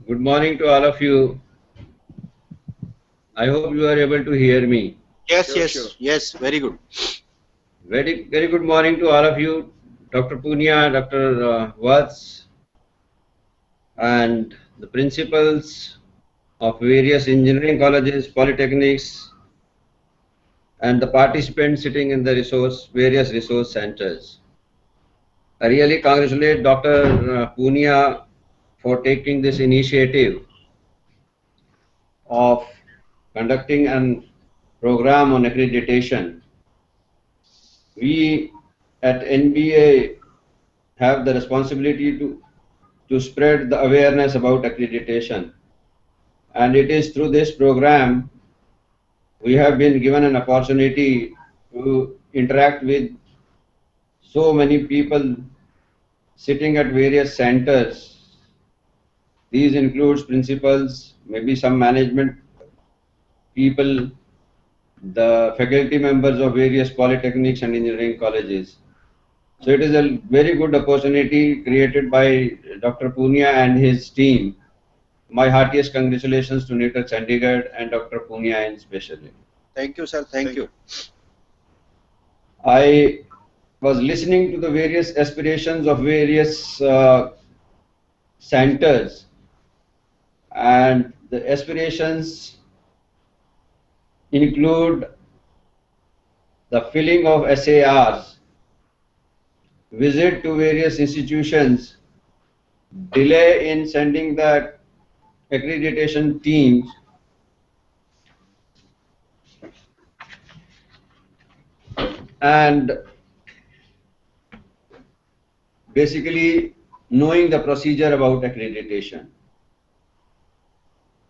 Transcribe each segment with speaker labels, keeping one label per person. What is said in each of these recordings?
Speaker 1: Good morning to all of you. I hope you are able to hear me.
Speaker 2: Yes,
Speaker 3: Sure.
Speaker 2: yes, very good.
Speaker 1: Very good morning to all of you, Dr. Punia, Dr. Watts, and the principals of various engineering colleges, polytechnics, and the participants sitting in the various resource centers. I really congratulate Dr. Punia for taking this initiative of conducting a program on accreditation. We at NBA have the responsibility to spread the awareness about accreditation. And it is through this program we have been given an opportunity to interact with so many people sitting at various centers. These includes principals, maybe some management people, the faculty members of various polytechnics and engineering colleges. So it is a very good opportunity created by Dr. Punia and his team. My heartiest congratulations to NITR Chandigarh and Dr. Punia especially.
Speaker 2: Thank you, sir. Thank you.
Speaker 1: I was listening to the various aspirations of various centers, and the aspirations include the filling of SARs, visit to various institutions, delay in sending the accreditation teams, and basically knowing the procedure about accreditation.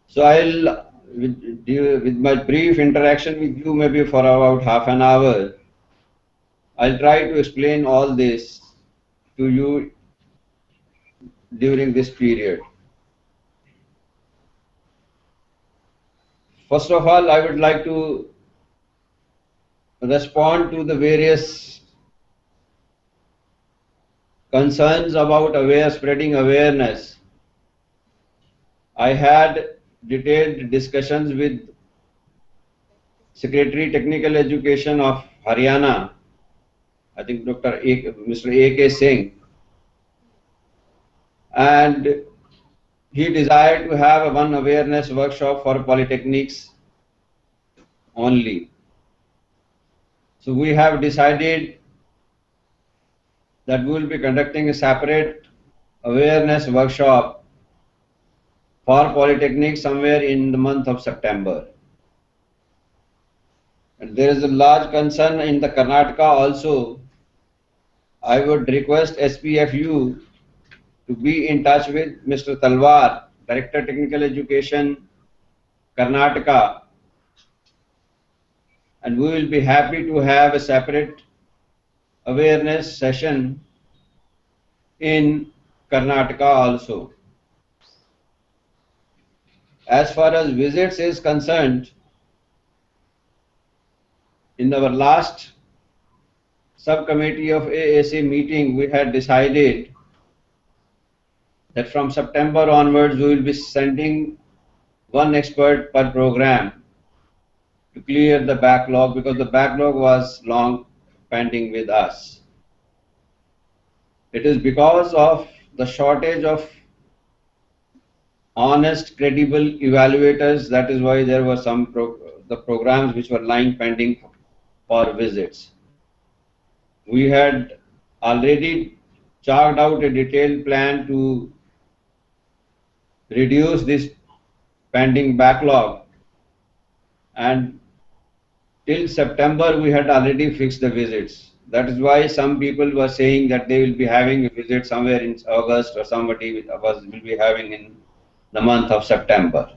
Speaker 1: So with my brief interaction with you, maybe for about half an hour, I'll try to explain all this to you during this period. First of all, I would like to respond to the various concerns about spreading awareness. I had detailed discussions with Secretary Technical Education of Haryana, I think Mr. A.K. Singh, and he desired to have one awareness workshop for polytechnics only. So we have decided that we will be conducting a separate awareness workshop for polytechnics somewhere in the month of September. And there is a large concern in the Karnataka also. I would request SPFU to be in touch with Mr. Talwar, Director Technical Education, Karnataka, and we will be happy to have a separate awareness session in Karnataka also. As far as visits is concerned, in our last subcommittee of AAC meeting, we had decided that from September onwards, we will be sending one expert per program to clear the backlog, because the backlog was long pending with us. It is because of the shortage of honest, credible evaluators. That is why there were the programs which were lying pending for visits. We had already chalked out a detailed plan to reduce this pending backlog, and till September we had already fixed the visits. That is why some people were saying that they will be having a visit somewhere in August, or somebody will be having in the month of September.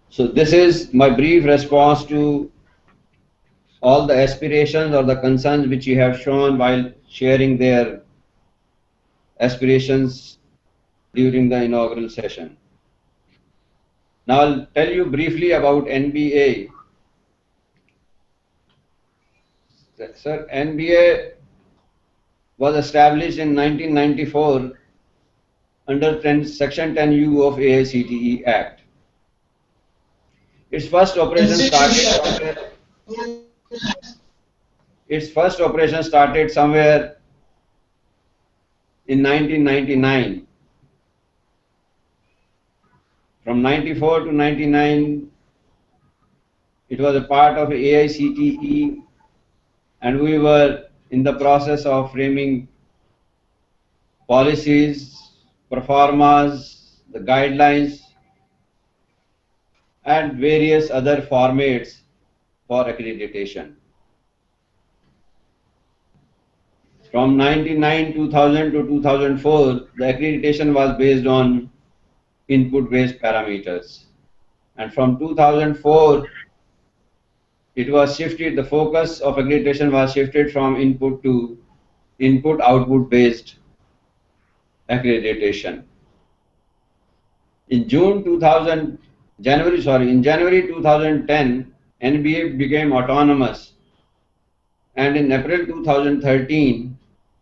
Speaker 1: So this is my brief response to all the aspirations or the concerns which you have shown while sharing their aspirations during the inaugural session. Now I'll tell you briefly about NBA. Sir, NBA was established in 1994 under Section 10U of AICTE Act. Its first operation started somewhere in 1999. From 94 to 99, it was a part of AICTE, and we were in the process of framing policies, performas, the guidelines, and various other formats for accreditation. From 1999, 2000 to 2004, the accreditation was based on input-based parameters. And from 2004, it was shifted, the focus of accreditation was shifted from input to input-output based accreditation. In January 2010, NBA became autonomous, and in April 2013,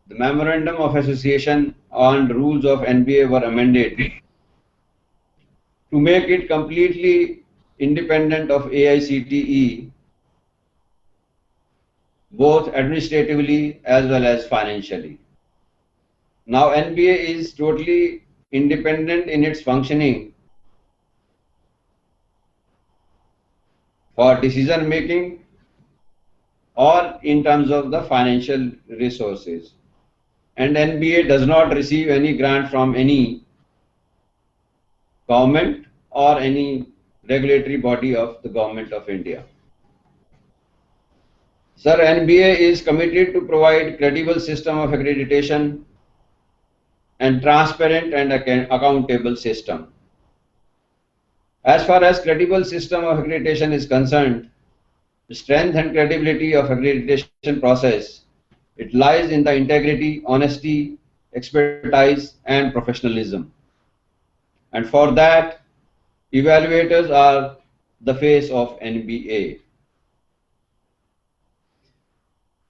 Speaker 1: the Memorandum of Association on Rules of NBA were amended to make it completely independent of AICTE, both administratively as well as financially. Now NBA is totally independent in its functioning for decision making or in terms of the financial resources. And NBA does not receive any grant from any government or any regulatory body of the Government of India. Sir, NBA is committed to provide credible system of accreditation and transparent and accountable system. As far as credible system of accreditation is concerned, the strength and credibility of accreditation process, it lies in the integrity, honesty, expertise, and professionalism. And for that, evaluators are the face of NBA.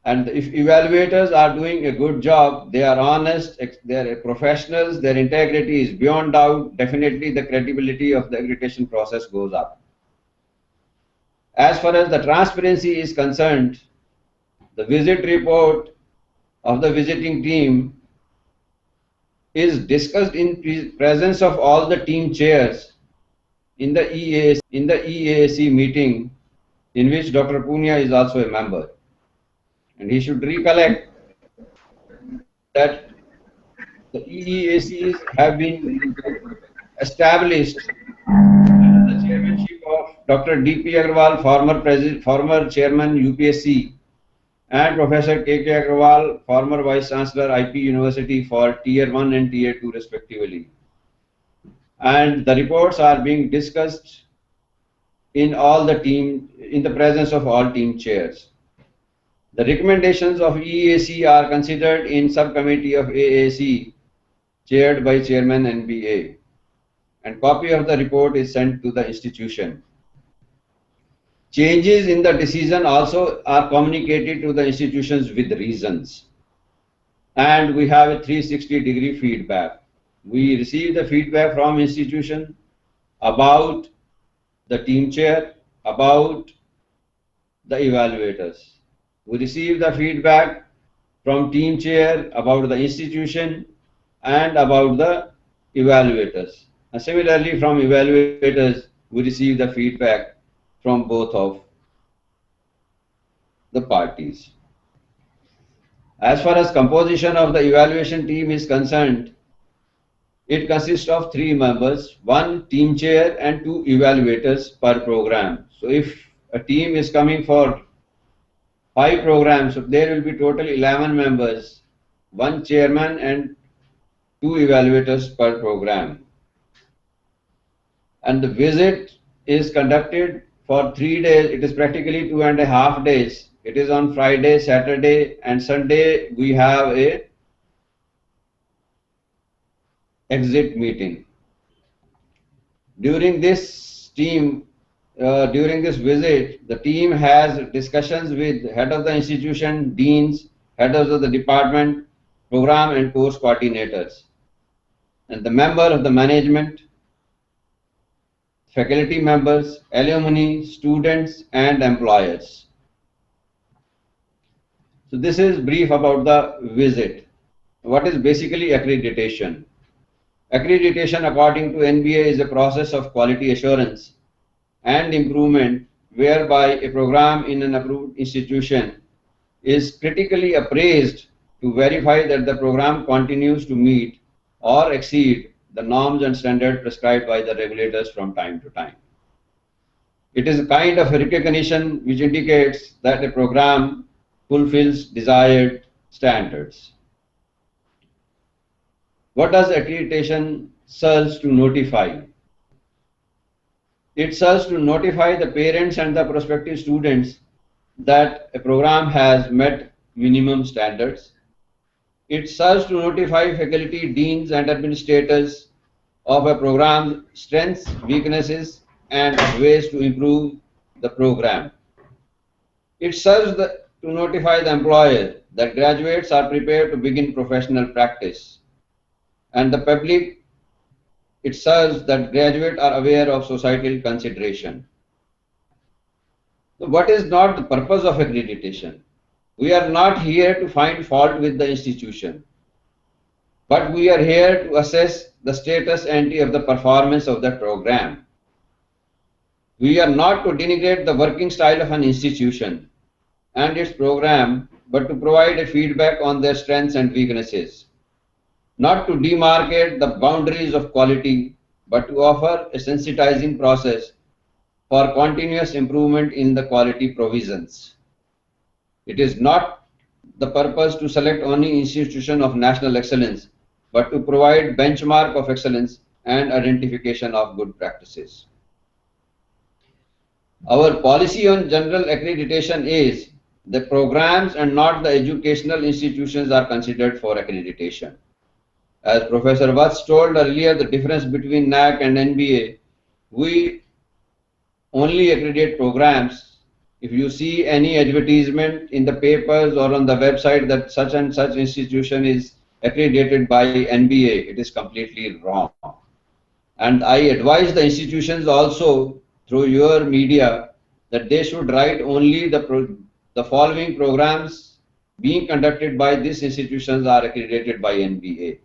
Speaker 1: And if evaluators are doing a good job, they are honest, they are professionals, their integrity is beyond doubt, definitely the credibility of the accreditation process goes up. As far as the transparency is concerned, the visit report of the visiting team is discussed in presence of all the team chairs in the EAC meeting, in which Dr. Punia is also a member. And he should recollect that the EEACs have been established under the chairmanship of Dr. D.P. Agarwal, former chairman UPSC, and Professor K.K. Agarwal, former Vice Chancellor IP University for Tier 1 and Tier 2 respectively. And the reports are being discussed in the presence of all team chairs. The recommendations of EAC are considered in subcommittee of AAC chaired by Chairman NBA, and copy of the report is sent to the institution. Changes in the decision also are communicated to the institutions with reasons, and we have a 360-degree feedback. We receive the feedback from institution about the team chair, about the evaluators. We receive the feedback from team chair about the institution and about the evaluators. And similarly, from evaluators, we receive the feedback from both of the parties. As far as composition of the evaluation team is concerned, it consists of 3 members, 1 team chair and 2 evaluators per program. So if a team is coming for 5 programs, so there will be total 11 members, 1 chairman and 2 evaluators per program. And the visit is conducted for 3 days. It is practically 2.5 days. It is on Friday, Saturday and Sunday. We have a exit meeting. During this visit, the team has discussions with head of the institution, deans, heads of the department, program and course coordinators. and the member of the management, faculty members, alumni, students, and employers. So this is brief about the visit. What is basically accreditation? Accreditation according to NBA is a process of quality assurance and improvement whereby a program in an approved institution is critically appraised to verify that the program continues to meet or exceed the norms and standards prescribed by the regulators from time to time. It is a kind of recognition which indicates that a program fulfills desired standards. What does accreditation serve to notify? It serves to notify the parents and the prospective students that a program has met minimum standards. It serves to notify faculty, deans, and administrators of a program's strengths, weaknesses, and ways to improve the program. It serves to notify the employer that graduates are prepared to begin professional practice. And the public, it serves that graduates are aware of societal consideration. So what is not the purpose of accreditation? We are not here to find fault with the institution, but we are here to assess the status ante of the performance of the program. We are not to denigrate the working style of an institution and its program, but to provide a feedback on their strengths and weaknesses. Not to demarcate the boundaries of quality, but to offer a sensitizing process for continuous improvement in the quality provisions. It is not the purpose to select only institution of national excellence, but to provide benchmark of excellence and identification of good practices. Our policy on general accreditation is the programs and not the educational institutions are considered for accreditation. As Professor Vats told earlier, the difference between NAAC and NBA, we only accredit programs. If you see any advertisement in the papers or on the website that such and such institution is accredited by NBA, it is completely wrong. And I advise the institutions also through your media that they should write only the following programs being conducted by these institutions are accredited by NBA.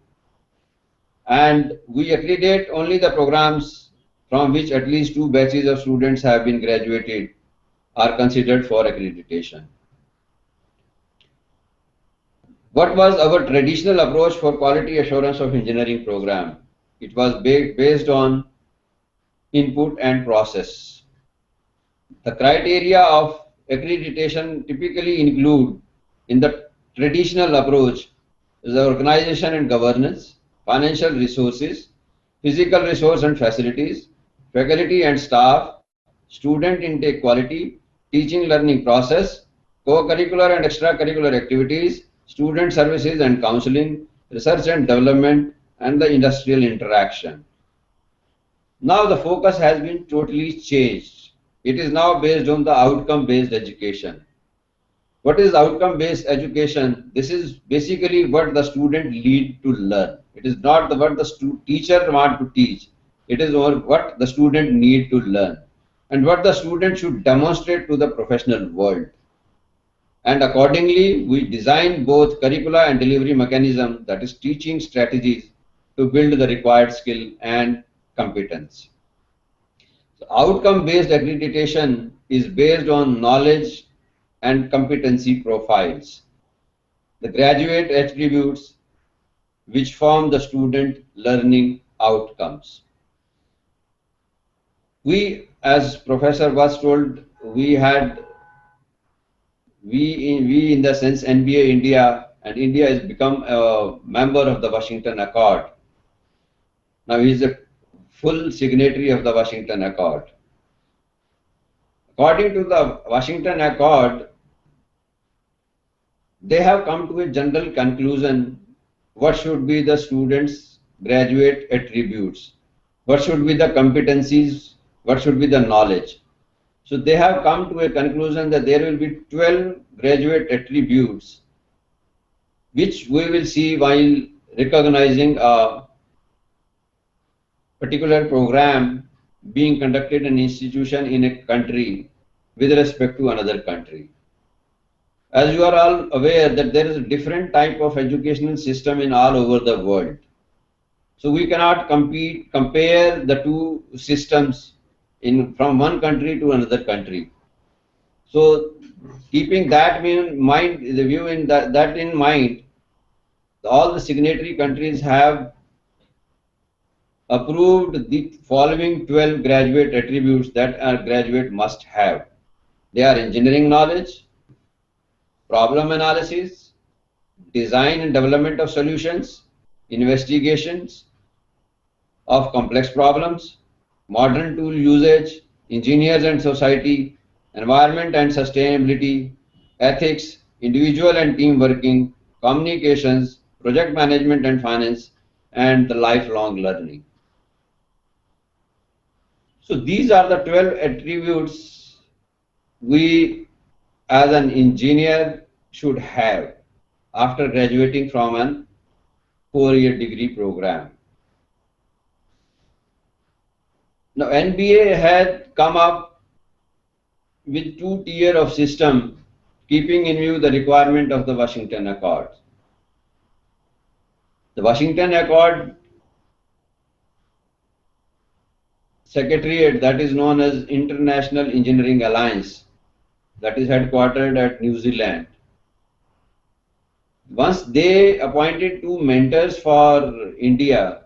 Speaker 1: And we accredit only the programs from which at least 2 batches of students have been graduated are considered for accreditation. What was our traditional approach for quality assurance of engineering program? It was based on input and process. The criteria of accreditation typically include in the traditional approach the organization and governance, financial resources, physical resource and facilities, faculty and staff, student intake quality, teaching learning process, co-curricular and extracurricular activities, student services and counseling, research and development, and the industrial interaction. Now the focus has been totally changed. It is now based on the outcome-based education. What is outcome-based education? This is basically what the student need to learn. It is not what the teacher want to teach. It is what the student need to learn and what the student should demonstrate to the professional world. And accordingly, we design both curricula and delivery mechanism, that is teaching strategies to build the required skill and competence. So outcome-based accreditation is based on knowledge and competency profiles, the graduate attributes which form the student learning outcomes. We, as Professor was told, we in the sense NBA India, and India has become a member of the Washington Accord. Now he is a full signatory of the Washington Accord. According to the Washington Accord, they have come to a general conclusion what should be the students' graduate attributes, what should be the competencies, what should be the knowledge. So they have come to a conclusion that there will be 12 graduate attributes which we will see while recognizing a particular program being conducted in an institution in a country with respect to another country. As you are all aware that there is a different type of educational system in all over the world. So we cannot compare the two systems from one country to another country. So keeping that in mind, the view in that in mind, all the signatory countries have approved the following 12 graduate attributes that a graduate must have. They are engineering knowledge, problem analysis, design and development of solutions, investigations of complex problems, modern tool usage, engineers and society, environment and sustainability, ethics, individual and team working, communications, project management and finance, and the lifelong learning. So these are the 12 attributes we as an engineer should have after graduating from an 4-year degree program. Now NBA had come up with 2 tier of system keeping in view the requirement of the Washington Accord. The Washington Accord Secretariat, that is known as International Engineering Alliance, that is headquartered at New Zealand. Once they appointed 2 mentors for India,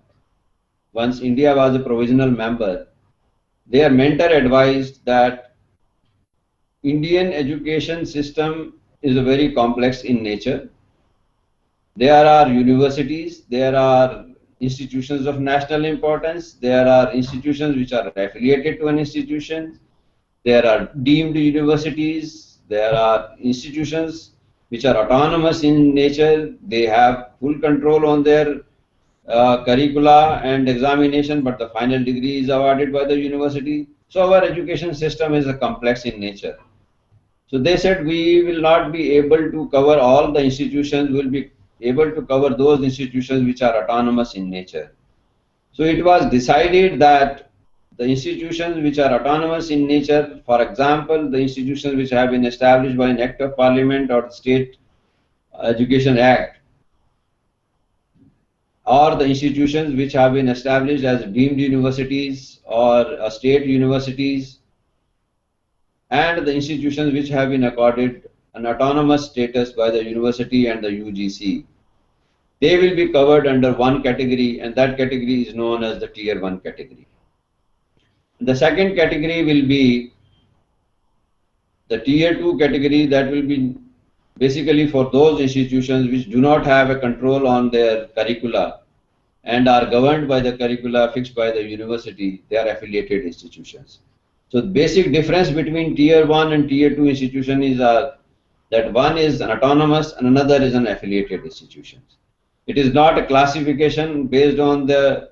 Speaker 1: once India was a provisional member, their mentor advised that Indian education system is a very complex in nature. There are universities, there are institutions of national importance, there are institutions which are affiliated to an institution, there are deemed universities, there are institutions which are autonomous in nature, they have full control on their curricula and examination, but the final degree is awarded by the university. So our education system is a complex in nature. So they said we will not be able to cover all the institutions, we will be able to cover those institutions which are autonomous in nature. So it was decided that the institutions which are autonomous in nature, for example, the institutions which have been established by an Act of Parliament or the State Education Act, or the institutions which have been established as deemed universities or state universities, and the institutions which have been accorded an autonomous status by the university and the UGC. They will be covered under one category, and that category is known as the Tier 1 category. The second category will be the Tier 2 category, that will be basically for those institutions which do not have a control on their curricula and are governed by the curricula fixed by the university. They are affiliated institutions. So the basic difference between Tier 1 and Tier 2 institution is that one is an autonomous and another is an affiliated institution. It is not a classification based on the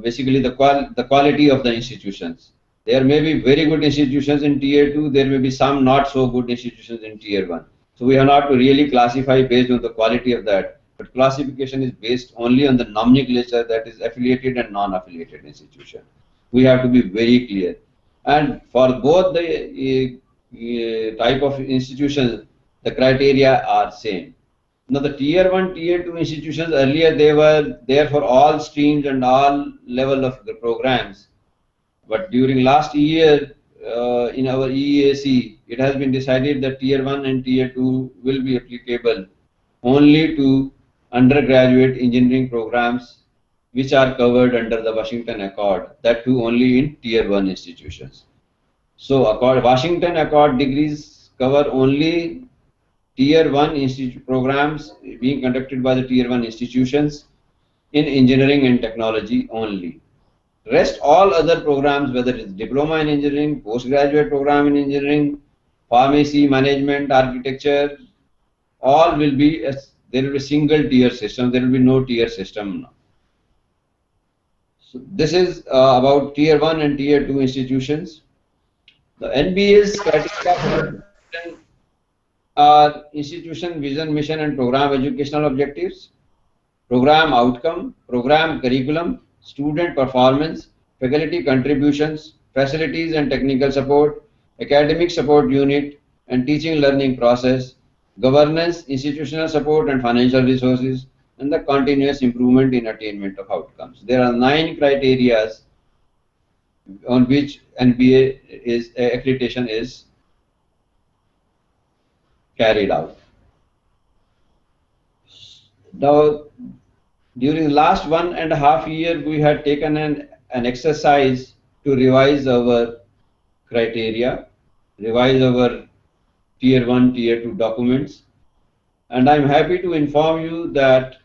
Speaker 1: basically the quality of the institutions. There may be very good institutions in Tier 2, there may be some not so good institutions in Tier 1. So we have not to really classify based on the quality of that, but classification is based only on the nomenclature, that is affiliated and non-affiliated institution. We have to be very clear. And for both the type of institutions, the criteria are same. Now the Tier 1, Tier 2 institutions, earlier they were there for all streams and all level of the programs. But during last year in our EEAC, it has been decided that Tier 1 and Tier 2 will be applicable only to undergraduate engineering programs which are covered under the Washington Accord, that too only in Tier 1 institutions. So Washington Accord degrees cover only Tier 1 programs being conducted by the Tier 1 institutions in engineering and technology only. Rest all other programs, whether it's diploma in engineering, postgraduate program in engineering, pharmacy, management, architecture, all will be there will be single tier system. There will be no tier system now. So this is about Tier 1 and Tier 2 institutions. The NBA's criteria are institution, vision, mission, and program educational objectives. program outcome, program curriculum, student performance, faculty contributions, facilities and technical support, academic support unit, and teaching learning process, governance, institutional support and financial resources, and the continuous improvement in attainment of outcomes. There are 9 criteria on which NBA accreditation is carried out. Now, during the last 1.5 years, we had taken an exercise to revise our criteria, revise our Tier 1, Tier 2 documents, and I'm happy to inform you that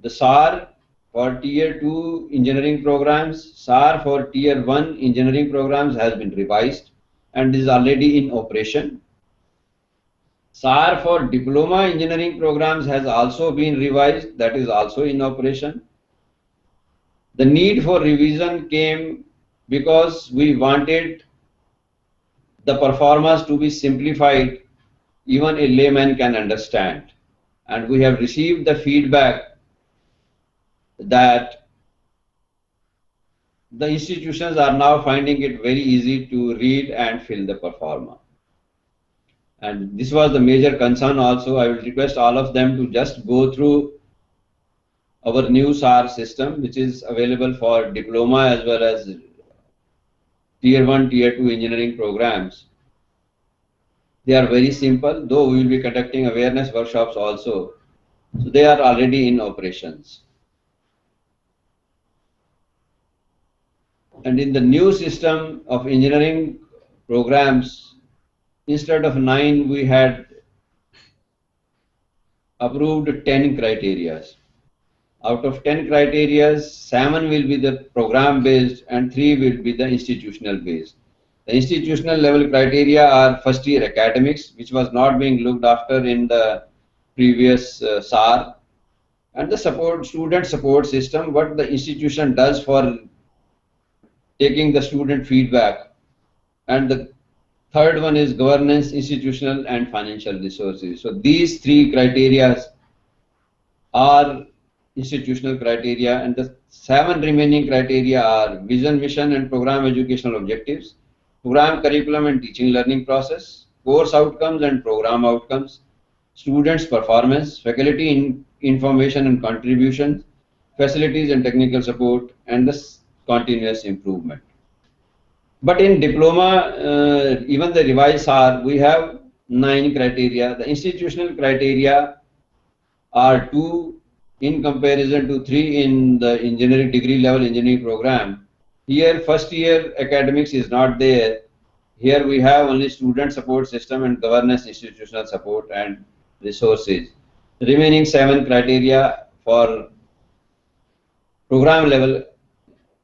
Speaker 1: the SAR for Tier 2 engineering programs, SAR for Tier 1 engineering programs has been revised and is already in operation. SAR for diploma engineering programs has also been revised, that is also in operation. The need for revision came because we wanted the performance to be simplified, even a layman can understand. And we have received the feedback that the institutions are now finding it very easy to read and fill the performa. And this was the major concern also. I will request all of them to just go through our new SAR system, which is available for diploma as well as Tier 1, Tier 2 engineering programs. They are very simple, though we will be conducting awareness workshops also. So they are already in operations. And in the new system of engineering programs, instead of 9, we had approved 10 criteria. Out of 10 criteria, 7 will be the program based and 3 will be the institutional based. The institutional level criteria are first year academics, which was not being looked after in the previous SAR, and the student support system, what the institution does for taking the student feedback, and the third one is governance, institutional and financial resources. So these 3 criteria are institutional criteria, and the 7 remaining criteria are vision, mission and program educational objectives, program curriculum and teaching learning process, course outcomes and program outcomes, students performance, faculty information and contributions, facilities and technical support, and the continuous improvement. But in diploma, even the revised SAR, we have 9 criteria. The institutional criteria are 2 in comparison to 3 in the engineering degree level engineering program. Here first year academics is not there. Here we have only student support system and governance, institutional support and resources. The remaining 7 criteria for program level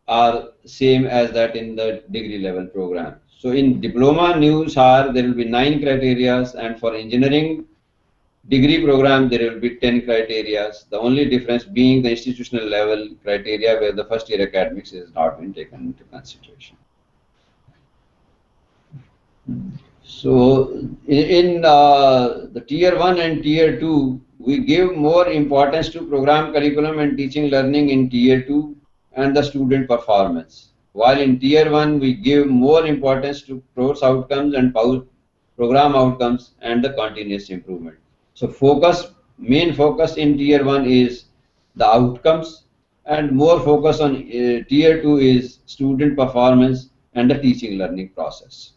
Speaker 1: are same as that in the degree level program. So in diploma new SAR there will be 9 criteria, and for engineering degree program there will be 10 criteria. The only difference being the institutional level criteria, where the first year academics has not been taken into consideration. So in the Tier 1 and Tier 2, we give more importance to program curriculum and teaching learning in Tier 2 and the student performance. While in Tier 1, we give more importance to course outcomes and program outcomes and the continuous improvement. So main focus in Tier 1 is the outcomes, and more focus on Tier 2 is student performance and the teaching learning process.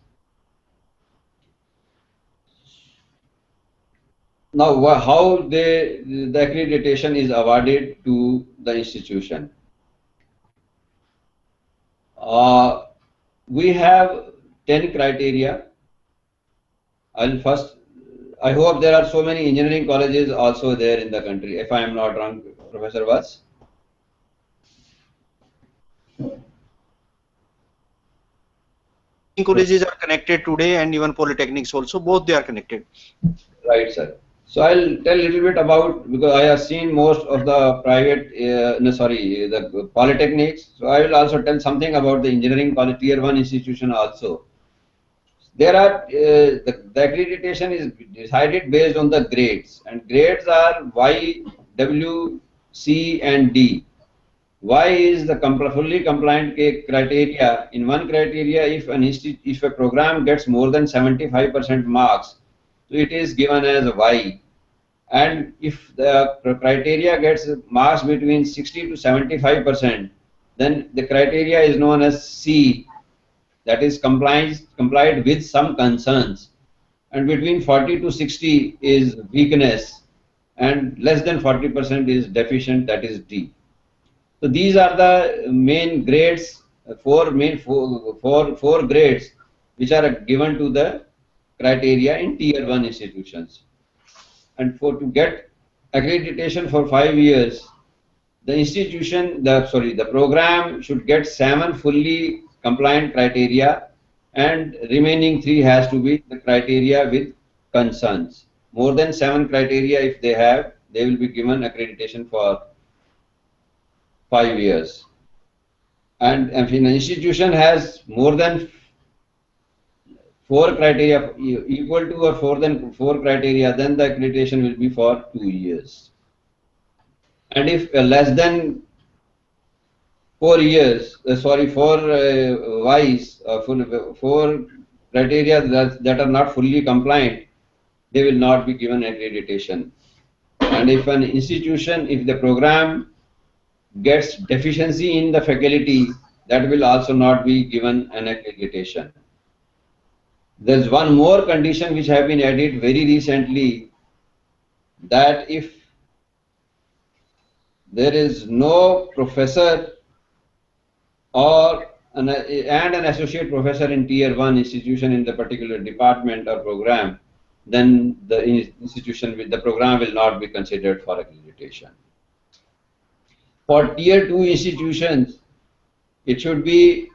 Speaker 1: Now, how the accreditation is awarded to the institution? We have 10 criteria. I hope there are so many engineering colleges also there in the country, if I am not wrong, Professor Vats.
Speaker 2: Colleges are connected today, and even polytechnics also, both they are connected.
Speaker 1: Right, sir. So I'll tell a little bit about, because I have seen most of the private, the polytechnics. So I will also tell something about the engineering college Tier 1 institution also. There are, the accreditation is decided based on the grades, and grades are Y, W, C and D. Why is the fully compliant criteria? In one criteria, if a program gets more than 75% marks, so it is given as a Y. And if the criteria gets marks between 60 to 75%, then the criteria is known as C, that is complied with some concerns. And between 40 to 60 is weakness, and less than 40% is deficient, that is D. So these are the main grades, four grades which are given to the criteria in tier 1 institutions. And to get accreditation for 5 years, the program should get 7 fully compliant criteria, and remaining 3 has to be the criteria with concerns. More than 7 criteria if they have, they will be given accreditation for 5 years. And if an institution has more than 4 criteria, equal to or more than 4 criteria, then the accreditation will be for 2 years. And if less than 4 years, 4 Ys, 4 criteria that are not fully compliant, they will not be given accreditation. And if an institution, if the program gets deficiency in the faculty, that will also not be given an accreditation. There's one more condition which have been added very recently, that if there is no professor or an associate professor in tier 1 institution in the particular department or program, then the the program will not be considered for accreditation. For tier 2 institutions, it should be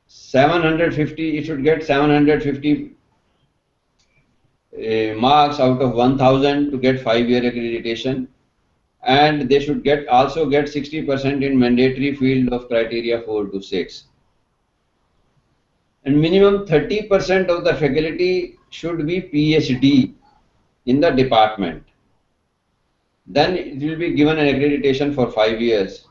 Speaker 1: 750, it should get 750 marks out of 1000 to get 5-year accreditation, and they should also get 60% in mandatory field of criteria 4 to 6. And minimum 30% of the faculty should be PhD in the department. Then it will be given an accreditation for 5 years.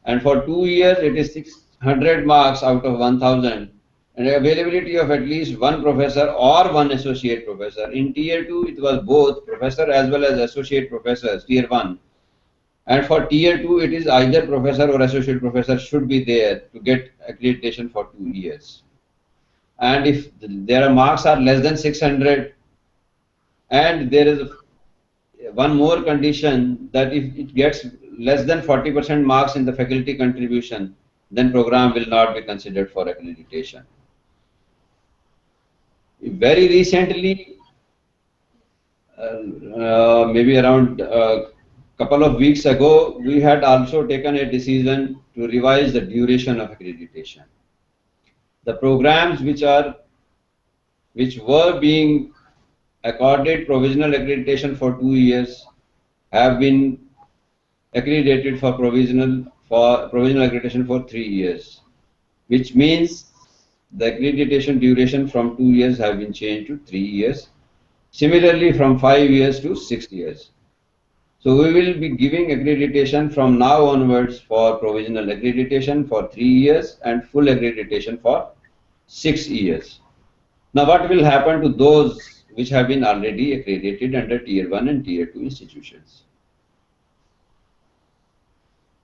Speaker 1: And for 2 years, it is 600 marks out of 1000, and availability of at least 1 professor or 1 associate professor. In tier 2, it was both professor as well as associate professors, tier 1. And for tier 2, it is either professor or associate professor should be there to get accreditation for 2 years. And if their marks are less than 600, and there is one more condition, that if it gets less than 40% marks in the faculty contribution, then program will not be considered for accreditation. Very recently, maybe around a couple of weeks ago, we had also taken a decision to revise the duration of accreditation. The programs which were being accorded provisional accreditation for 2 years have been accredited for provisional accreditation for 3 years, which means the accreditation duration from 2 years have been changed to 3 years. Similarly, from 5 years to 6 years. So we will be giving accreditation from now onwards for provisional accreditation for 3 years and full accreditation for 6 years. Now what will happen to those which have been already accredited under tier 1 and tier 2 institutions?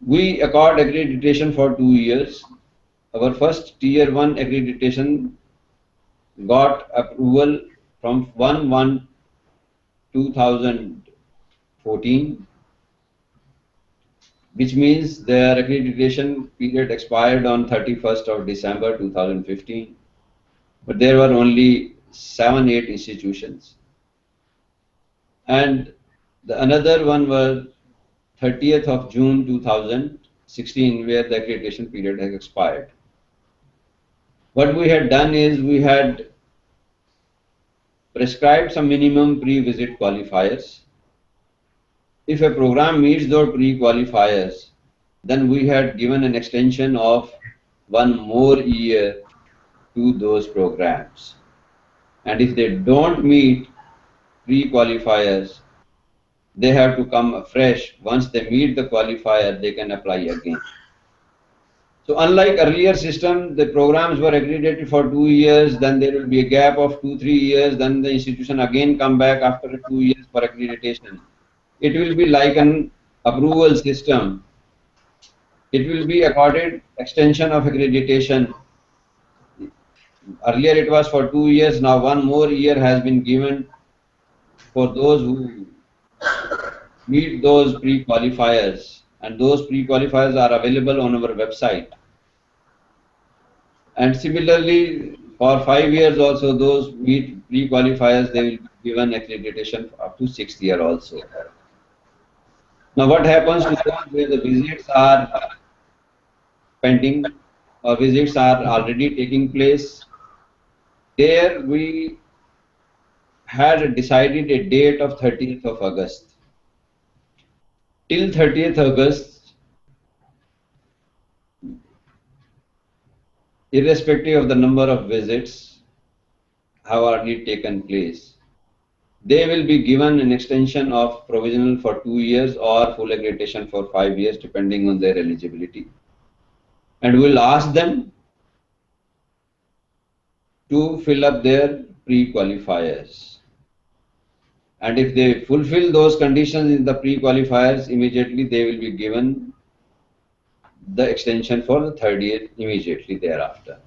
Speaker 1: We accord accreditation for 2 years. Our first tier 1 accreditation got approval from 1/1/2014, which means their accreditation period expired on 31st of December 2015. But there were only 7-8 institutions. And another one was 30th of June 2016, where the accreditation period has expired. What we had done is we had prescribed some minimum pre-visit qualifiers. If a program meets those pre-qualifiers, then we had given an extension of 1 more year to those programs. And if they don't meet pre-qualifiers, they have to come afresh. Once they meet the qualifier, they can apply again. So unlike earlier system, the programs were accredited for 2 years, then there will be a gap of 2-3 years, then the institution again come back after 2 years for accreditation. It will be like an approval system. It will be accorded extension of accreditation. Earlier it was for 2 years, now 1 more year has been given for those who meet those pre-qualifiers, and those pre-qualifiers are available on our website. And similarly, for 5 years also, those meet pre-qualifiers, they will be given accreditation up to 6th year also. Now what happens to those where the visits are pending or visits are already taking place? There we had decided a date of 30th of August. Till 30th August, irrespective of the number of visits have already taken place, they will be given an extension of provisional for 2 years or full accreditation for 5 years depending on their eligibility. And we'll ask them to fill up their pre-qualifiers. And if they fulfill those conditions in the pre-qualifiers, immediately they will be given the extension for the 3rd year immediately thereafter.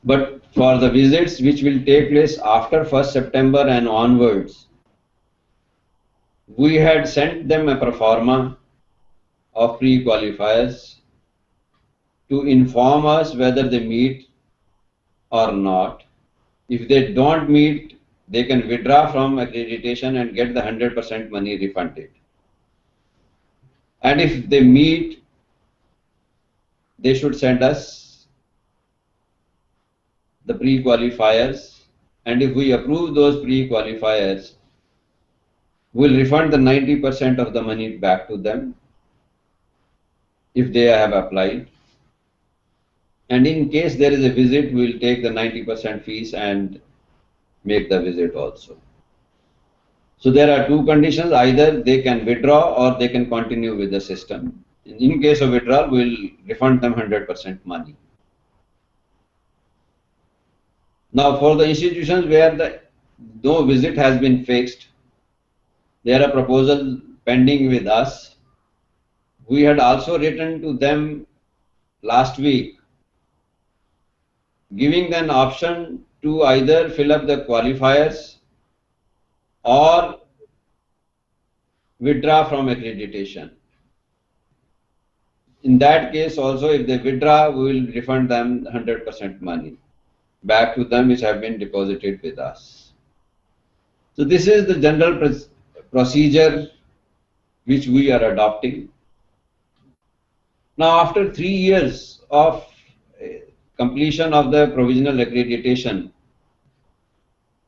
Speaker 1: But for the visits which will take place after 1st September and onwards, we had sent them a proforma of pre-qualifiers to inform us whether they meet or not. If they don't meet, they can withdraw from accreditation and get the 100% money refunded. And if they meet, they should send us the pre-qualifiers, and if we approve those pre-qualifiers, we'll refund the 90% of the money back to them if they have applied. And in case there is a visit, we'll take the 90% fees and make the visit also. So there are 2 conditions: either they can withdraw or they can continue with the system. In case of withdrawal, we'll refund them 100% money. Now for the institutions where no visit has been fixed, there are proposals pending with us. We had also written to them last week, giving them an option to either fill up the qualifiers or withdraw from accreditation. In that case also, if they withdraw, we will refund them 100% money back to them which have been deposited with us. So this is the general procedure which we are adopting. Now after 3 years of completion of the provisional accreditation,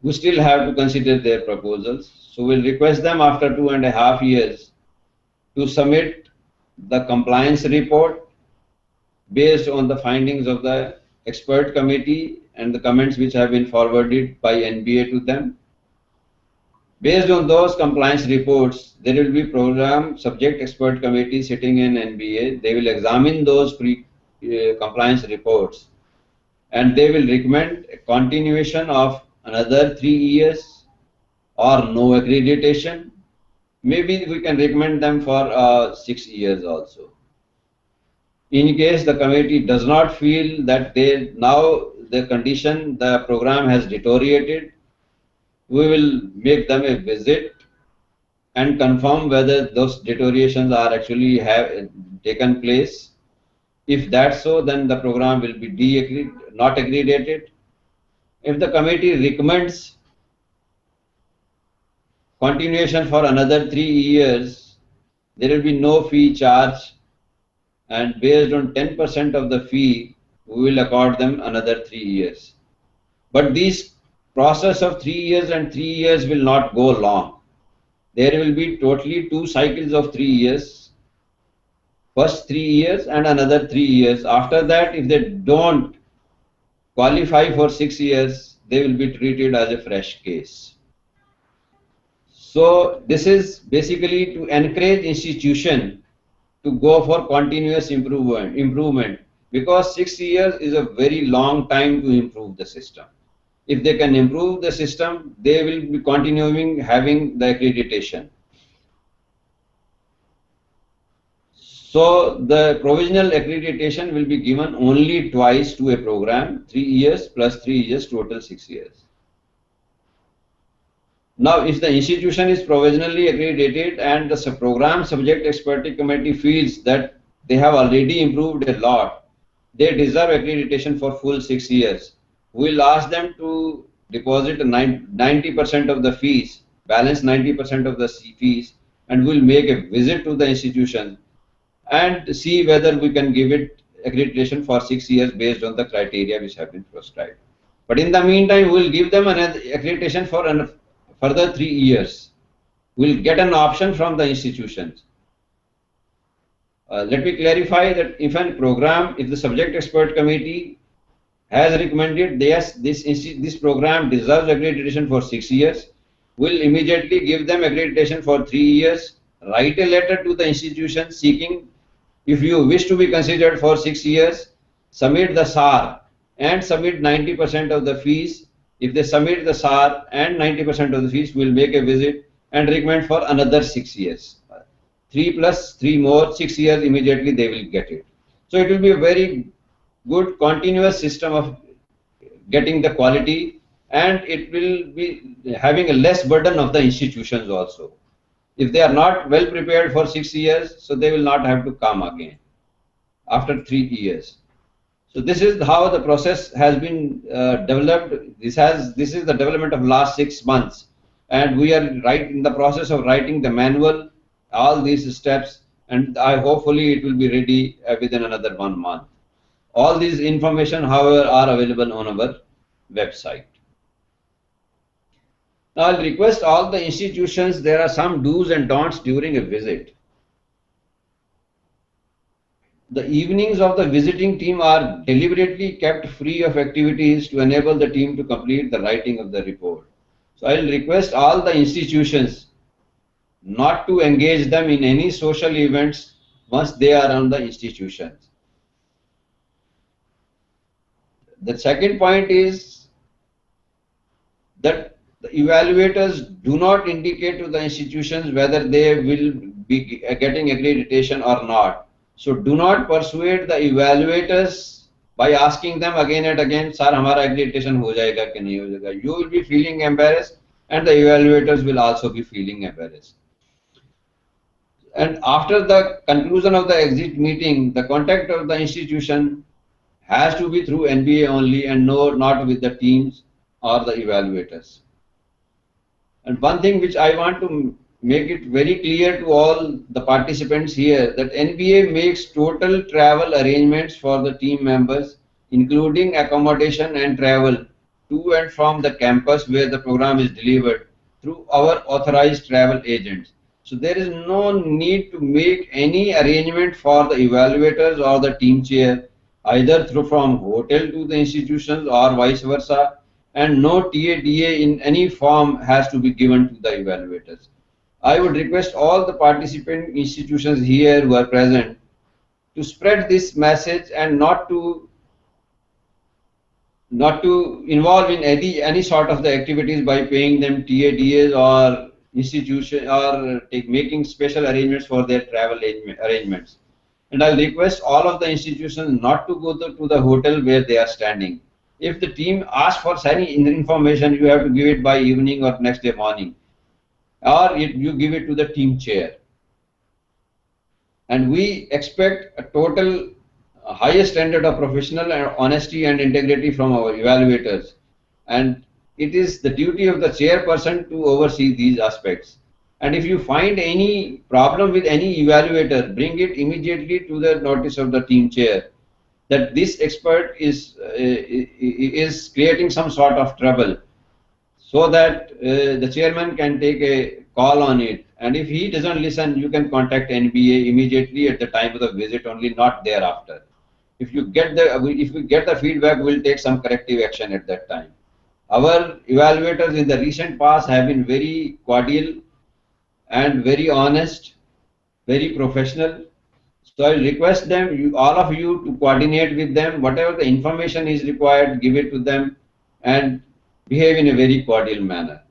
Speaker 1: we still have to consider their proposals. So we'll request them after 2.5 years to submit the compliance report based on the findings of the expert committee and the comments which have been forwarded by NBA to them. Based on those compliance reports, there will be program subject expert committee sitting in NBA. They will examine those compliance reports and they will recommend a continuation of another 3 years or no accreditation. Maybe we can recommend them for 6 years also. In case the committee does not feel that now the condition, the program has deteriorated, we will make them a visit and confirm whether those deteriorations are actually have taken place. If that's so, then the program will be not accredited. If the committee recommends continuation for another 3 years, there will be no fee charge, and based on 10% of the fee, we will accord them another 3 years. But this process of 3 years and 3 years will not go long. There will be totally 2 cycles of 3 years. First 3 years and another 3 years. After that, if they don't qualify for 6 years, they will be treated as a fresh case. So this is basically to encourage institution to go for continuous improvement, because 6 years is a very long time to improve the system. If they can improve the system, they will be continuing having the accreditation. So the provisional accreditation will be given only twice to a program, 3 years plus 3 years, total 6 years. Now, if the institution is provisionally accredited and the program subject expertise committee feels that they have already improved a lot, they deserve accreditation for full 6 years. We'll ask them to deposit 90% of the fees, balance 90% of the fees, and we'll make a visit to the institution and see whether we can give it accreditation for 6 years based on the criteria which have been prescribed. But in the meantime, we'll give them an accreditation for further 3 years. We'll get an option from the institutions. Let me clarify that if a program, if the subject expert committee has recommended yes, this program deserves accreditation for 6 years, we'll immediately give them accreditation for 3 years, write a letter to the institution seeking, if you wish to be considered for 6 years, submit the SAR and submit 90% of the fees. If they submit the SAR and 90% of the fees, we'll make a visit and recommend for another 6 years. 3 plus 3 more, 6 years, immediately they will get it. So it will be a very good continuous system of getting the quality, and it will be having a less burden of the institutions also. If they are not well prepared for 6 years, so they will not have to come again after 3 years. So this is how the process has been developed. This is the development of last 6 months, and we are right in the process of writing the manual, all these steps, and hopefully it will be ready within another 1 month. All these information, however, are available on our website. Now I'll request all the institutions, there are some do's and don'ts during a visit. The evenings of the visiting team are deliberately kept free of activities to enable the team to complete the writing of the report. So I'll request all the institutions not to engage them in any social events once they are on the institutions. The second point is that the evaluators do not indicate to the institutions whether they will be getting accreditation or not. So do not persuade the evaluators by asking them again and again, sir, hamara accreditation ho jayega ki nahi ho jayega. You will be feeling embarrassed and the evaluators will also be feeling embarrassed. And after the conclusion of the exit meeting, the contact of the institution has to be through NBA only and not with the teams or the evaluators. And one thing which I want to make it very clear to all the participants here, that NBA makes total travel arrangements for the team members, including accommodation and travel to and from the campus where the program is delivered through our authorized travel agents. So there is no need to make any arrangement for the evaluators or the team chair, either through from hotel to the institutions or vice versa, and no TADA in any form has to be given to the evaluators. I would request all the participant institutions here who are present to spread this message and not to involve in any sort of the activities by paying them TADAs or institution or making special arrangements for their travel arrangements. And I'll request all of the institutions not to go to the hotel where they are standing. If the team asks for any information, you have to give it by evening or next day morning, or you give it to the team chair. And we expect a total highest standard of professional honesty and integrity from our evaluators. And it is the duty of the chairperson to oversee these aspects. And if you find any problem with any evaluator, bring it immediately to the notice of the team chair, that this expert is creating some sort of trouble, so that the chairman can take a call on it. And if he doesn't listen, you can contact NBA immediately at the time of the visit only, not thereafter. If we get the feedback, we'll take some corrective action at that time. Our evaluators in the recent past have been very cordial and very honest, very professional. So I will request them, all of you, to coordinate with them. Whatever the information is required, give it to them and behave in a very cordial manner.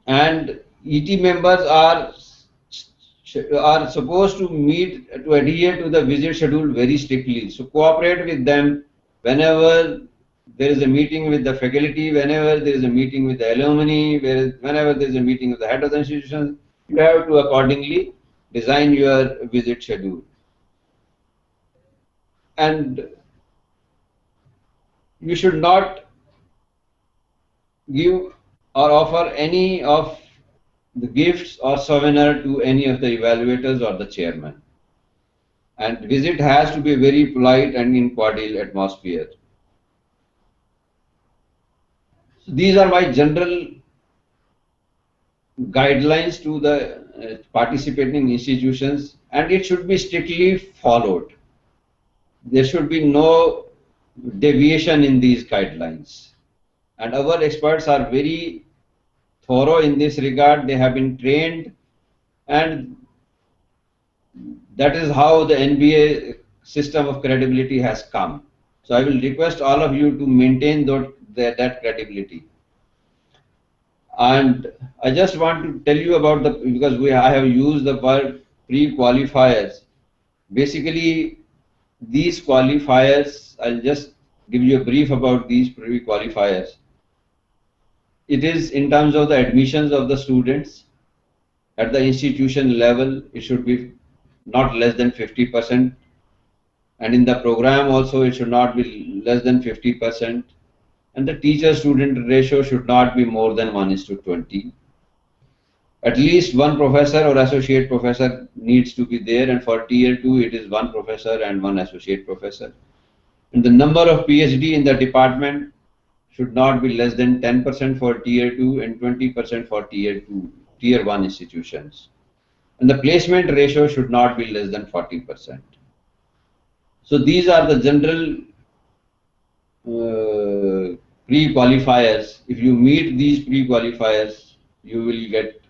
Speaker 1: And ET members are supposed to adhere to the visit schedule very strictly. So cooperate with them whenever there is a meeting with the faculty, whenever there is a meeting with the alumni, whenever there is a meeting with the head of the institution. You have to accordingly design your visit schedule. And you should not give or offer any of the gifts or souvenir to any of the evaluators or the chairman. And visit has to be very polite and in cordial atmosphere. So these are my general guidelines to the participating institutions, and it should be strictly followed. There should be no deviation in these guidelines. And our experts are very thorough in this regard. They have been trained, and that is how the NBA system of credibility has come. So I will request all of you to maintain that credibility. And I just want to tell you about because I have used the word pre-qualifiers. Basically, these qualifiers, I'll just give you a brief about these pre-qualifiers. It is in terms of the admissions of the students. At the institution level, it should be not less than 50%. And in the program also, it should not be less than 50%. And the teacher-student ratio should not be more than 1:20. At least one professor or associate professor needs to be there, and for tier 2 it is one professor and one associate professor. And the number of PhD in the department should not be less than 10% for tier 2 and 20% for tier 1 institutions. And the placement ratio should not be less than 40%. So these are the general pre-qualifiers. If you meet these pre-qualifiers, you will get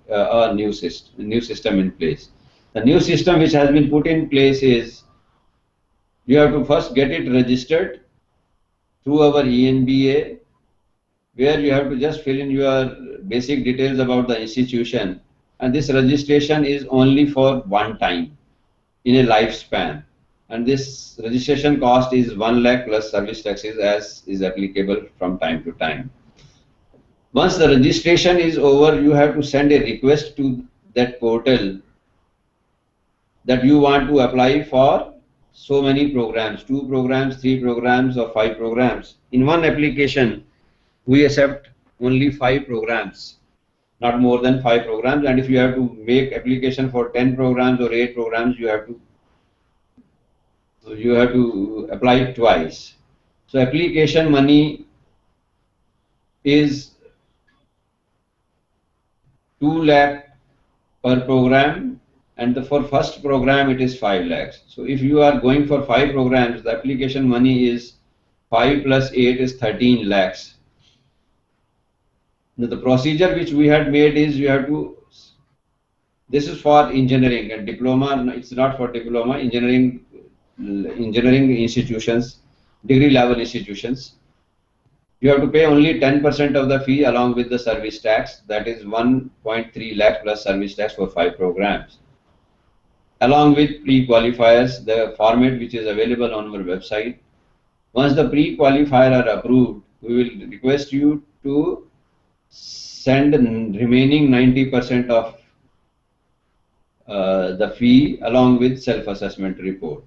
Speaker 1: a new system in place. The new system which has been put in place is you have to first get it registered through our ENBA, where you have to just fill in your basic details about the institution, and this registration is only for one time in a lifespan. And this registration cost is 1 lakh plus service taxes, as is applicable from time to time. Once the registration is over, you have to send a request to that portal that you want to apply for so many programs, 2 programs, 3 programs, or 5 programs. In one application, we accept only 5 programs, not more than 5 programs. And if you have to make application for 10 programs or 8 programs, you have to apply it twice. So application money is 2 lakh per program, and for first program it is 5 lakhs. So if you are going for 5 programs, the application money is 5 plus 8 is 13 lakhs. Now the procedure which we had made is this is for engineering and diploma. It's not for diploma. Engineering institutions, degree level institutions, you have to pay only 10% of the fee along with the service tax. That is 1.3 lakh plus service tax for 5 programs. Along with pre-qualifiers, the format which is available on our website. Once the pre-qualifier are approved, we will request you to send remaining 90% of the fee along with self-assessment report.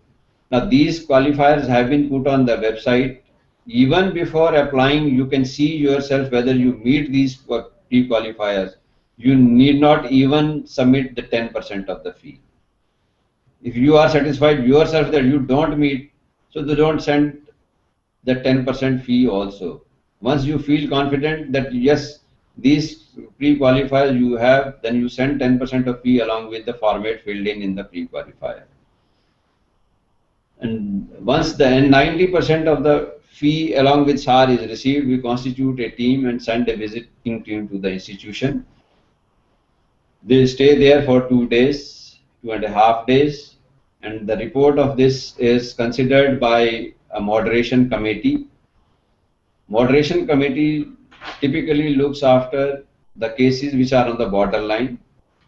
Speaker 1: Now these qualifiers have been put on the website. Even before applying, you can see yourself whether you meet these pre-qualifiers. You need not even submit the 10% of the fee. If you are satisfied yourself that you don't meet, so they don't send the 10% fee also. Once you feel confident that yes, these pre-qualifiers you have, then you send 10% of fee along with the format filled in the pre-qualifier. And once the 90% of the fee along with SAR is received, we constitute a team and send a visiting team to the institution. They stay there for 2 days, 2.5 days, and the report of this is considered by a moderation committee. Moderation committee typically looks after the cases which are on the borderline.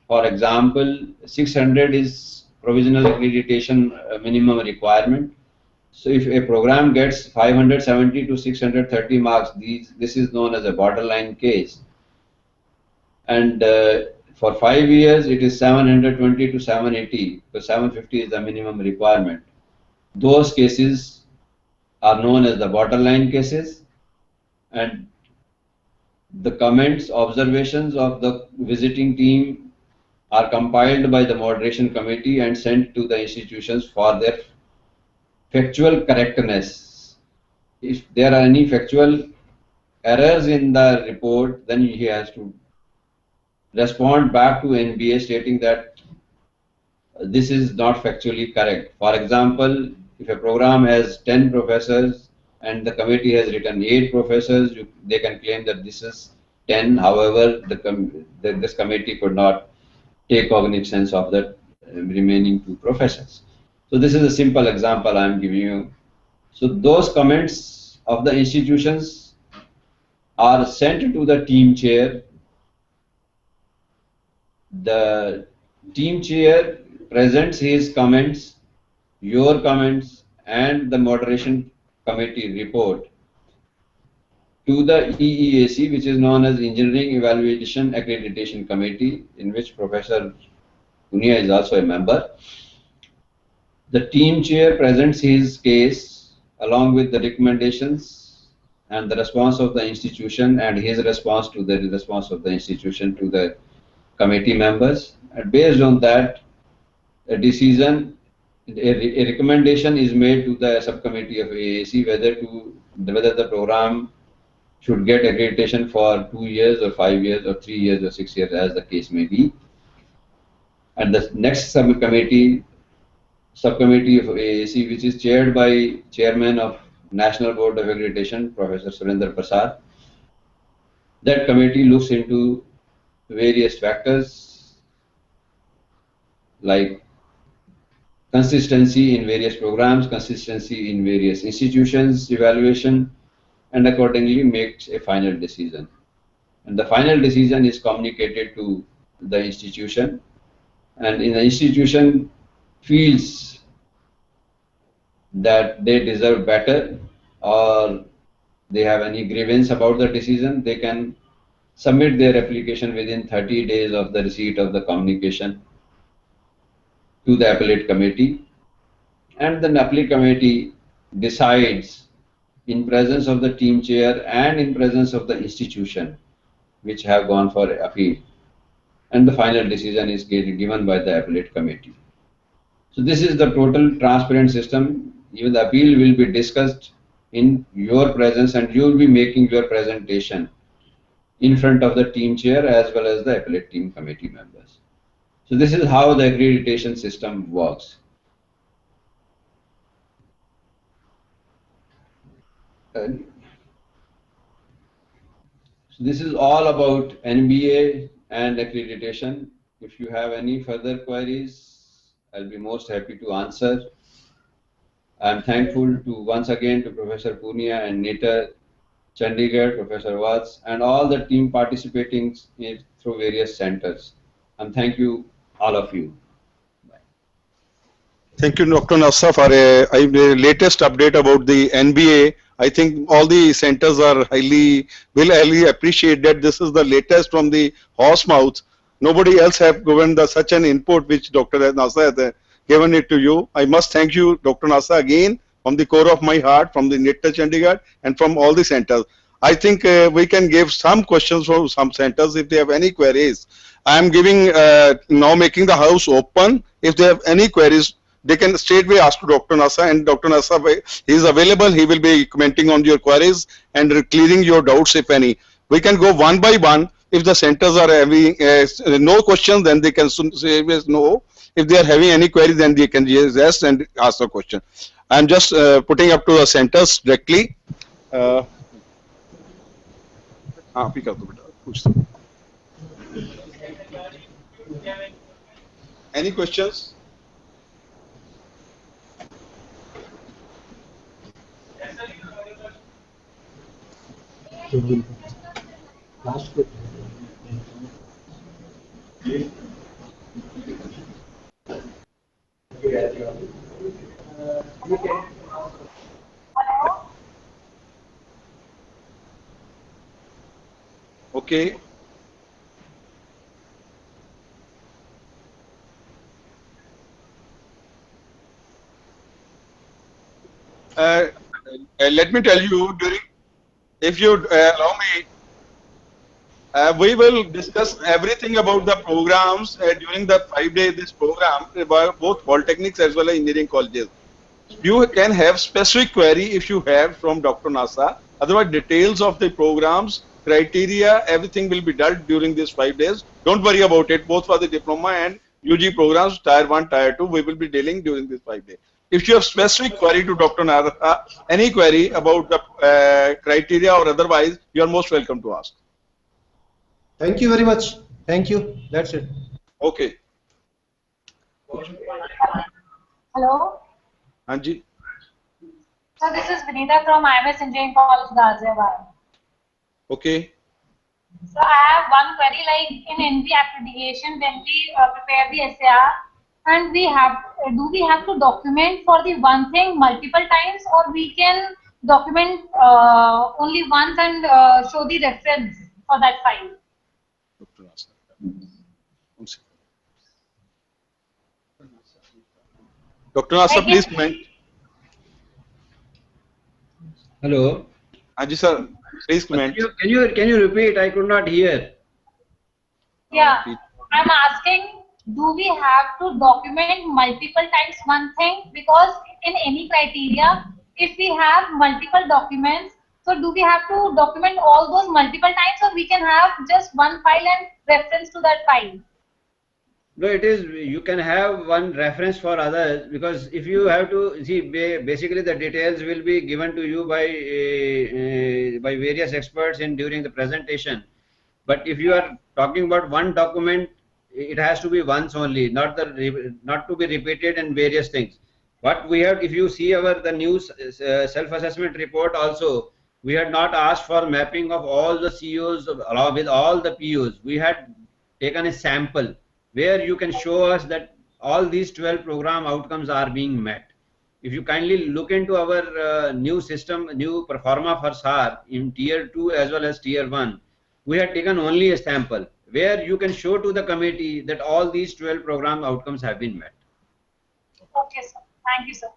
Speaker 1: For example, 600 is provisional accreditation minimum requirement. So if a program gets 570 to 630 marks, this is known as a borderline case. And for 5 years, it is 720 to 780, because 750 is the minimum requirement. Those cases are known as the borderline cases, and the comments, observations of the visiting team are compiled by the moderation committee and sent to the institutions for their factual correctness. If there are any factual errors in the report, then he has to respond back to NBA stating that this is not factually correct. For example, if a program has 10 professors and the committee has written 8 professors, they can claim that this is 10. However, this committee could not take cognizance of the remaining 2 professors. So this is a simple example I am giving you. So those comments of the institutions are sent to the team chair. The team chair presents his comments, your comments, and the moderation committee report to the EEAC, which is known as Engineering Evaluation Accreditation Committee, in which Professor Punia is also a member. The team chair presents his case along with the recommendations and the response of the institution and his response to the response of the institution to the committee members. And based on that, a decision, a recommendation is made to the subcommittee of AAC whether the program should get accreditation for 2 years or 5 years or 3 years or 6 years, as the case may be. And the next subcommittee of AAC, which is chaired by Chairman of National Board of Accreditation, Professor Surinder Prasad. That committee looks into various factors like consistency in various programs, consistency in various institutions, evaluation, and accordingly makes a final decision. And the final decision is communicated to the institution, and in the institution feels that they deserve better or they have any grievance about the decision, they can submit their application within 30 days of the receipt of the communication to the appellate committee, and the appellate committee decides in presence of the team chair and in presence of the institution which have gone for appeal, and the final decision is given by the appellate committee. So this is the total transparent system. Even the appeal will be discussed in your presence and you will be making your presentation in front of the team chair as well as the appellate team committee members. So this is how the accreditation system works. So this is all about NBA and accreditation. If you have any further queries, I'll be most happy to answer. I'm thankful once again to Professor Punia and NITR, Chandigarh, Professor Watts, and all the team participating through various centers. And thank you, all of you. Bye.
Speaker 3: Thank you, Dr. Nassar, for the latest update about the NBA. I think all the centers are highly appreciate that this is the latest from the horse mouth. Nobody else have given such an input which Dr. Nassar has given it to you. I must thank you, Dr. Nassar, again from the core of my heart, from the NITR Chandigarh and from all the centers. I think we can give some questions from some centers if they have any queries. I am giving now making the house open. If they have any queries, they can straightway ask to Dr. Nassar, and Dr. Nassar, he is available. He will be commenting on your queries and clearing your doubts if any. We can go one by one. If the centers are having no questions, then they can say no. If they are having any query, then they can yes and ask the question. I am just putting up to the centers directly. हाँ भी कर दो बेटा, पूछ दो. Any questions? Okay. Let me tell you, if you allow me, we will discuss everything about the programs during the 5 days this program, both polytechnics as well as engineering colleges. You can have specific query if you have from Dr. Nasa. Otherwise, details of the programs, criteria, everything will be dealt during these 5 days. Don't worry about it. Both for the diploma and UG programs, Tier 1, Tier 2, we will be dealing during these 5 days. If you have specific query to Dr. Nasa, any query about the criteria or otherwise, you are most welcome to ask.
Speaker 4: Thank you very much. Thank you. That's it.
Speaker 3: Okay.
Speaker 5: Hello.
Speaker 3: Anji.
Speaker 5: So this is Vinita from IMS Engineering College, Ghaziabad.
Speaker 3: Okay.
Speaker 5: So I have one query, like in NV accreditation, when we prepare the SAR, and do we have to document for the one thing multiple times, or we can document only once and show the reference for that file?
Speaker 3: Dr. Nasa. Dr. Nasa, please comment.
Speaker 1: Hello.
Speaker 3: Anji sir, please comment.
Speaker 1: Can you repeat? I could not hear.
Speaker 5: Yeah, I'm asking, do we have to document multiple times one thing? Because in any criteria, if we have multiple documents, so do we have to document all those multiple times, or we can have just one file and reference to that file?
Speaker 1: No, it is, you can have one reference for others, because if you have to see, basically the details will be given to you by various experts during the presentation. But if you are talking about one document, it has to be once only, not to be repeated in various things. What we have, if you see the new self-assessment report also, we had not asked for mapping of all the COs along with all the POs. We had taken a sample where you can show us that all these 12 program outcomes are being met. If you kindly look into our new system, new performa for SAR in Tier 2 as well as Tier 1, we had taken only a sample where you can show to the committee that all these 12 program outcomes have been met.
Speaker 5: Okay, sir. Thank you, sir.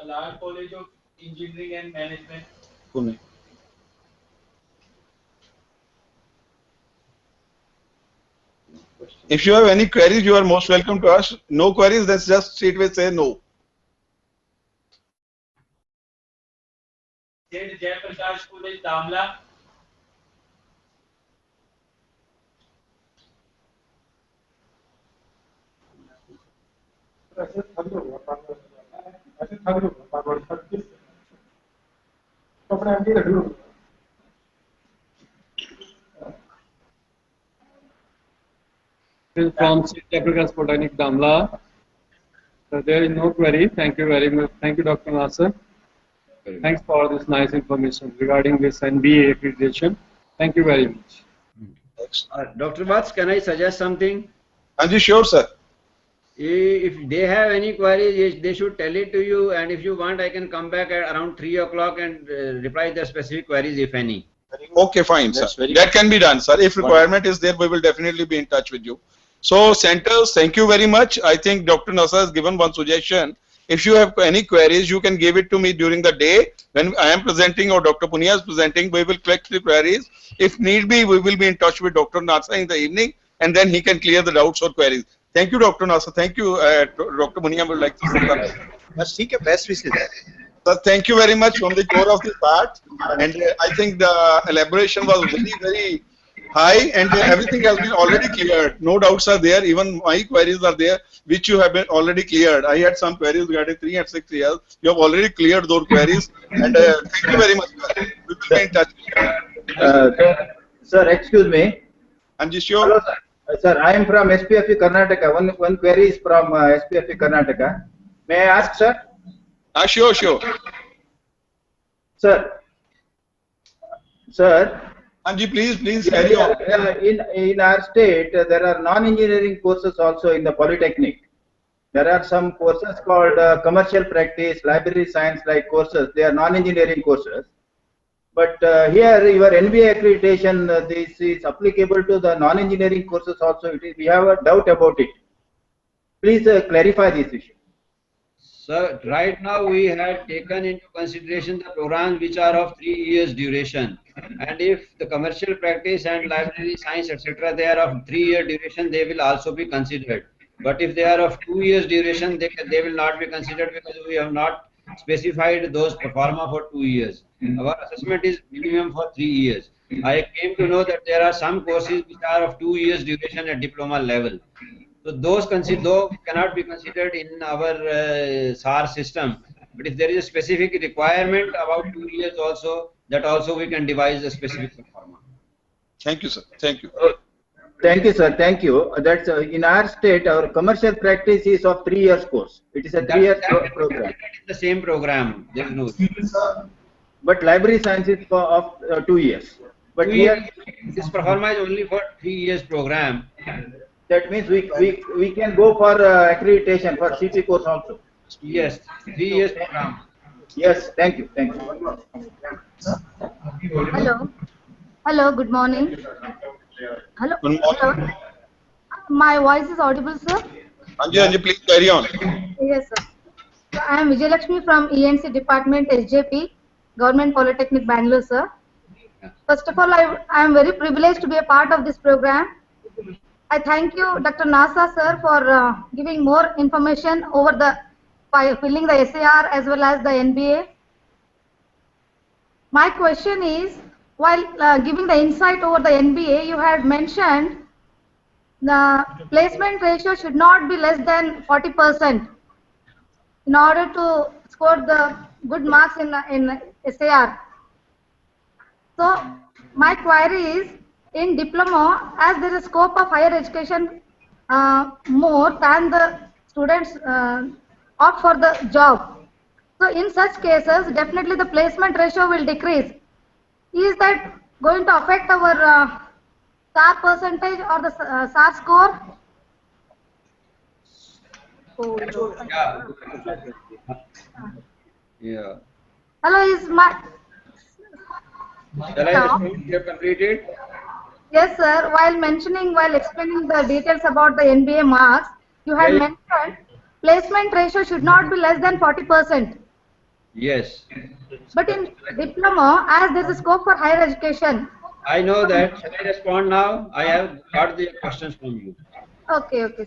Speaker 6: Alar College of Engineering and Management.
Speaker 3: Pune. If you have any queries, you are most welcome to ask. No queries, let's just straightway say no.
Speaker 6: St. Jayaprakash College, Damla.
Speaker 7: From St. Jayaprakash Polytechnic, Damla. So there is no query. Thank you very much. Thank you, Dr. Nasser. Thanks for this nice information regarding this NBA accreditation. Thank you very much.
Speaker 1: Dr. Vats, can I suggest something?
Speaker 3: Anji, sure, sir.
Speaker 1: If they have any queries, they should tell it to you, and if you want, I can come back at around 3 o'clock and reply the specific queries, if any.
Speaker 3: Okay, fine, sir. That can be done, sir. If requirement is there, we will definitely be in touch with you. So, centers, thank you very much. I think Dr. Nasser has given one suggestion. If you have any queries, you can give it to me during the day when I am presenting or Dr. Punia is presenting. We will collect the queries. If need be, we will be in touch with Dr. Nasser in the evening, and then he can clear the doubts or queries. Thank you, Dr. Nasser. Thank you, Dr. Punia would like to say something.
Speaker 2: Best wishes.
Speaker 3: Sir, thank you very much from the core of the part, and I think the elaboration was very, very high, and everything has been already cleared. No doubts are there. Even my queries are there, which you have been already cleared. I had some queries regarding 3 and 6 years. You have already cleared those queries, and thank you very much. We will be in touch.
Speaker 8: Sir, excuse me.
Speaker 3: I'm just sure.
Speaker 8: Hello, sir. Sir, I am from SPFE Karnataka. One query is from SPFE Karnataka. May I ask, sir?
Speaker 3: Sure.
Speaker 8: Sir,
Speaker 3: Anji, please carry on.
Speaker 8: in our state, there are non-engineering courses also in the Polytechnic. There are some courses called commercial practice, library science like courses. They are non-engineering courses. But here, your NBA accreditation, this is applicable to the non-engineering courses also. We have a doubt about it. Please clarify this issue.
Speaker 1: So right now we have taken into consideration the programs which are of 3 years duration, and if the commercial practice and library science etc. they are of 3-year duration, they will also be considered. But if they are of 2 years duration, they will not be considered because we have not specified those pro forma for 2 years. Our assessment is minimum for 3 years. I came to know that there are some courses which are of 2 years duration at diploma level. So those cannot be considered in our SAR system. But if there is a specific requirement about 2 years also, that also we can devise a specific format.
Speaker 3: Thank you, sir. Thank you.
Speaker 8: Thank you, sir. Thank you. That's in our state, our commercial practice is of 3 years course. It is a 3-year program.
Speaker 1: The same program. There is no.
Speaker 8: But library science is of 2 years. But here,
Speaker 1: this performa is only for 3 years program.
Speaker 8: that means we can go for accreditation for CP course also.
Speaker 1: Yes, 3 years program.
Speaker 8: Yes, thank you. Thank you.
Speaker 9: Hello, good morning. Hello.
Speaker 3: Good morning.
Speaker 9: My voice is audible, sir?
Speaker 3: Anji, please carry on.
Speaker 9: Yes, sir. So, I am Vijayalakshmi from ENC Department, SJP, Government Polytechnic, Bangalore, sir. First of all, I am very privileged to be a part of this program. I thank you, Dr. Nasa, sir, for giving more information over by filling the SAR as well as the NBA. My question is, while giving the insight over the NBA, you had mentioned the placement ratio should not be less than 40% in order to score the good marks in SAR. So my query is, in diploma, as there is scope of higher education more than the students opt for the job. So in such cases, definitely the placement ratio will decrease. Is that going to affect our SAR percentage or the SAR score?
Speaker 1: Yeah.
Speaker 9: Hello, is my...
Speaker 1: Shall I respond? You have completed?
Speaker 9: Yes, sir. While explaining the details about the NBA marks, you had mentioned placement ratio should not be less than 40%.
Speaker 1: Yes.
Speaker 9: But in diploma, as there is a scope for higher education.
Speaker 1: I know that. Shall I respond now? I have got the questions from you.
Speaker 9: Okay, sir.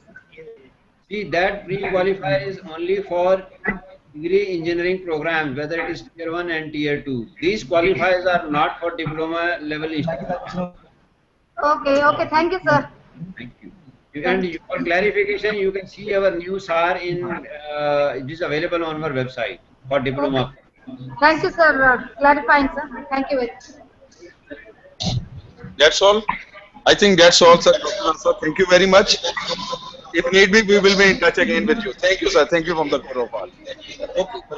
Speaker 1: See, that pre-qualifies only for degree engineering programs, whether it is tier 1 and tier 2. These qualifiers are not for diploma level institutions.
Speaker 9: Okay. Thank you, sir.
Speaker 1: Thank you. And for clarification, you can see our new SAR it is available on our website for diploma.
Speaker 9: Okay. Thank you, sir. Clarifying, sir. Thank you very much.
Speaker 3: That's all. I think that's all, sir. Thank you very much. If need be, we will be in touch again with you. Thank you, sir. Thank you from the Guru. Okay.